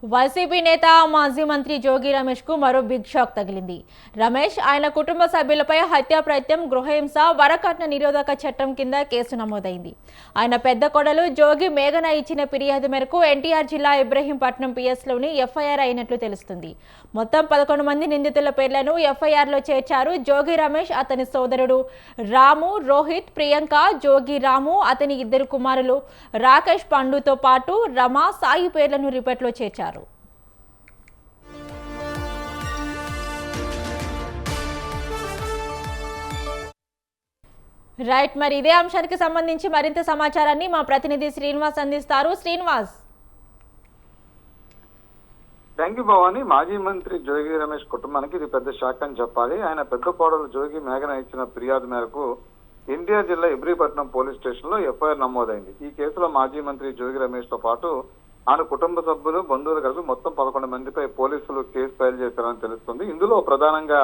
YCP నేత మాజీ మంత్రి జోగి రమేష్ కు మరో బిగ్ షాక్ తగిలింది. రమేష్ ఆయన కుటుంబ సభ్యులపై హత్యా ప్రయత్నం, గృహహింస, వరకట్న నిరోధక చట్టం కింద కేసు నమోదైంది. ఆయన పెద్ద కోడలు జోగి మేఘన ఇచ్చిన ఫిర్యాదు మేరకు ఎన్టీఆర్ జిల్లా ఇబ్రహీంపట్నం పిఎస్లోని ఎఫ్ఐఆర్ అయినట్లు తెలుస్తుంది. మొత్తం 11 మంది నిందితుల పేర్లను ఎఫ్ఐఆర్లో చేర్చారు. జోగి రమేష్, అతని సోదరుడు రాము, రోహిత్, ప్రియాంక, జోగి రాము, అతని 2 కుమారులు రాకేష్, పండుతో పాటు రమా, సాయి పేర్లను రిపోర్ట్లో చేర్చారు. రైట్, మరి ఇదే అంశానికి సంబంధించి మరింత సమాచారాన్ని మా ప్రతినిధి శ్రీనివాస్ అందిస్తారు. శ్రీనివాస్. Thank you Bhavani. మాజీ మంత్రి జోగి రమేష్ కుటుంబానికి ఇది పెద్ద షాక్ అని చెప్పాలి. ఆయన పెద్ద కోడలు జోగి మేఘన ఇచ్చిన ఫిర్యాదు మేరకు ఎన్టీఆర్ జిల్లా ఇబ్రహీంపట్నం పోలీస్ స్టేషన్ లో ఎఫ్ఐఆర్ నమోదైంది. ఈ కేసులో మాజీ మంత్రి జోగి రమేష్ తో పాటు ఆయన కుటుంబ సభ్యులు, బంధువులు కలిపి మొత్తం 11 మందిపై పోలీసులు కేసు ఫైల్ చేశారని తెలుస్తుంది. ఇందులో ప్రధానంగా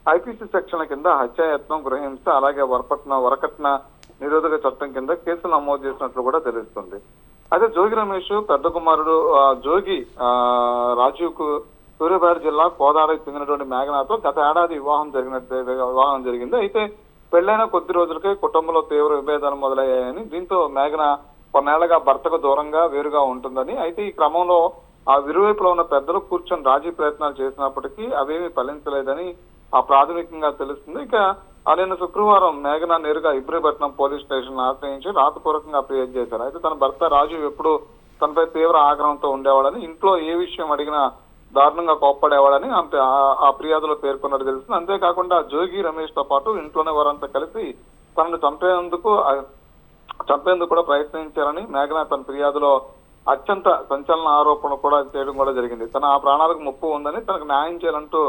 ఐపీసీ సెక్షన్ల కింద హత్యాయత్నం, గృహహింస, అలాగే వరకట్న నిరోధక చట్టం కింద కేసులు నమోదు చేసినట్లు కూడా తెలుస్తుంది. అదే జోగి రమేష్ పెద్ద కుమారుడు జోగి రాజీవ్ కు సూర్యాపేట జిల్లా కోదాడకి చెందినటువంటి మేఘనాతో గత ఏడాది వివాహం జరిగింది. అయితే పెళ్లైన కొద్ది రోజులకే కుటుంబంలో తీవ్ర విభేదాలు మొదలయ్యాయని, దీంతో మేఘన కొన్నేళ్లుగా భర్తకు దూరంగా వేరుగా ఉంటుందని, అయితే ఈ క్రమంలో ఆ ఇరువైపులో ఉన్న పెద్దలు కూర్చొని రాజీ ప్రయత్నాలు చేసినప్పటికీ అవేమీ ఫలించలేదని ప్రాథమికంగా తెలుస్తుంది. ఇక నిన్న శుక్రవారం మేఘన నేరుగా ఇబ్రహీంపట్నం పోలీస్ స్టేషన్ ఆశ్రయించి రాతపూర్వకంగా ఫిర్యాదు చేశారు. అయితే తన భర్త రాజు ఎప్పుడు తనపై తీవ్ర ఆగ్రహంతో ఉండేవాడని, ఇంట్లో ఏ విషయం అడిగినా దారుణంగా కోప్పడేవాడని ఆ ఫిర్యాదులో పేర్కొన్నట్టు తెలుస్తుంది. అంతేకాకుండా జోగి రమేష్ తో పాటు ఇంట్లోనే వారంతా కలిసి తనను చంపేందుకు కూడా ప్రయత్నించారని మేఘన తన ఫిర్యాదులో అత్యంత సంచలన ఆరోపణ కూడా చేయడం కూడా జరిగింది. తన ఆ ప్రాణాలకు ముప్పు ఉందని, తనకు న్యాయం చేయాలంటూ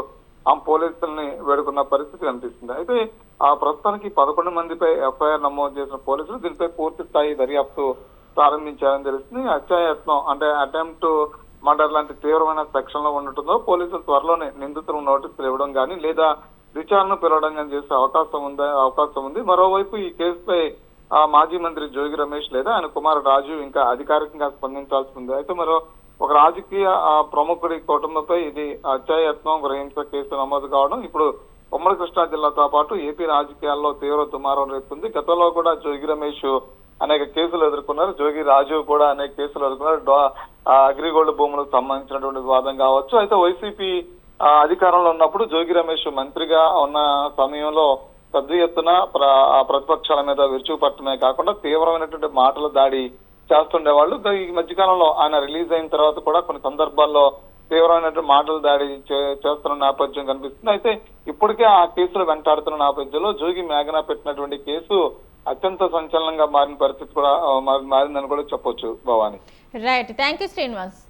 ఆ పోలీసుల్ని వేడుకున్న పరిస్థితి కనిపిస్తుంది. అయితే ఆ ప్రస్తుతానికి 11 మందిపై ఎఫ్ఐఆర్ నమోదు చేసిన పోలీసులు దీనిపై పూర్తి స్థాయి దర్యాప్తు ప్రారంభించారని తెలుస్తుంది. హత్యాయత్నం అంటే అటెంప్ట్ మర్డర్ లాంటి తీవ్రమైన సెక్షన్ లో ఉండటంతో పోలీసులు త్వరలోనే నిందితులకు నోటీసులు ఇవ్వడం కానీ లేదా విచారణ పిలవడం కానీ చేసే అవకాశం ఉంది. మరోవైపు ఈ కేసుపై మాజీ మంత్రి జోగి రమేష్ లేదా ఆయన కుమారుడు రాజు ఇంకా అధికారికంగా స్పందించాల్సి ఉంది. అయితే ఒక రాజకీయ ప్రముఖుడి కుటుంబంపై ఇది హత్యాయత్నం, గృహహింస కేసు నమోదు కావడం ఇప్పుడు ఉమ్మడి కృష్ణా జిల్లాతో పాటు ఏపీ రాజకీయాల్లో తీవ్ర దుమారం రేపుతుంది. గతంలో కూడా జోగి రమేష్ అనేక కేసులు ఎదుర్కొన్నారు. జోగి రాజు కూడా అనేక కేసులు ఎదుర్కొన్నారు. అగ్రిగోల్డ్ భూములకు సంబంధించినటువంటి వివాదం కావచ్చు. అయితే వైసీపీ అధికారంలో ఉన్నప్పుడు జోగి రమేష్ మంత్రిగా ఉన్న సమయంలో పెద్ద ఎత్తున ప్రతిపక్షాల మీద విరుచుకుపట్టడమే కాకుండా తీవ్రమైనటువంటి మాటల దాడి చేస్తుండేవాళ్ళు. ఈ మధ్యకాలంలో ఆయన రిలీజ్ అయిన తర్వాత కూడా కొన్ని సందర్భాల్లో తీవ్రమైనటువంటి మాటల దాడి చేస్తున్న నేపథ్యం కనిపిస్తుంది. అయితే ఇప్పటికే ఆ కేసులు వెంటాడుతున్న నేపథ్యంలో జోగి మేఘన పెట్టినటువంటి కేసు అత్యంత సంచలనంగా మారిన పరిస్థితి కూడా మారిందని కూడా చెప్పొచ్చు Bhavani. Right, thank you Srinivas.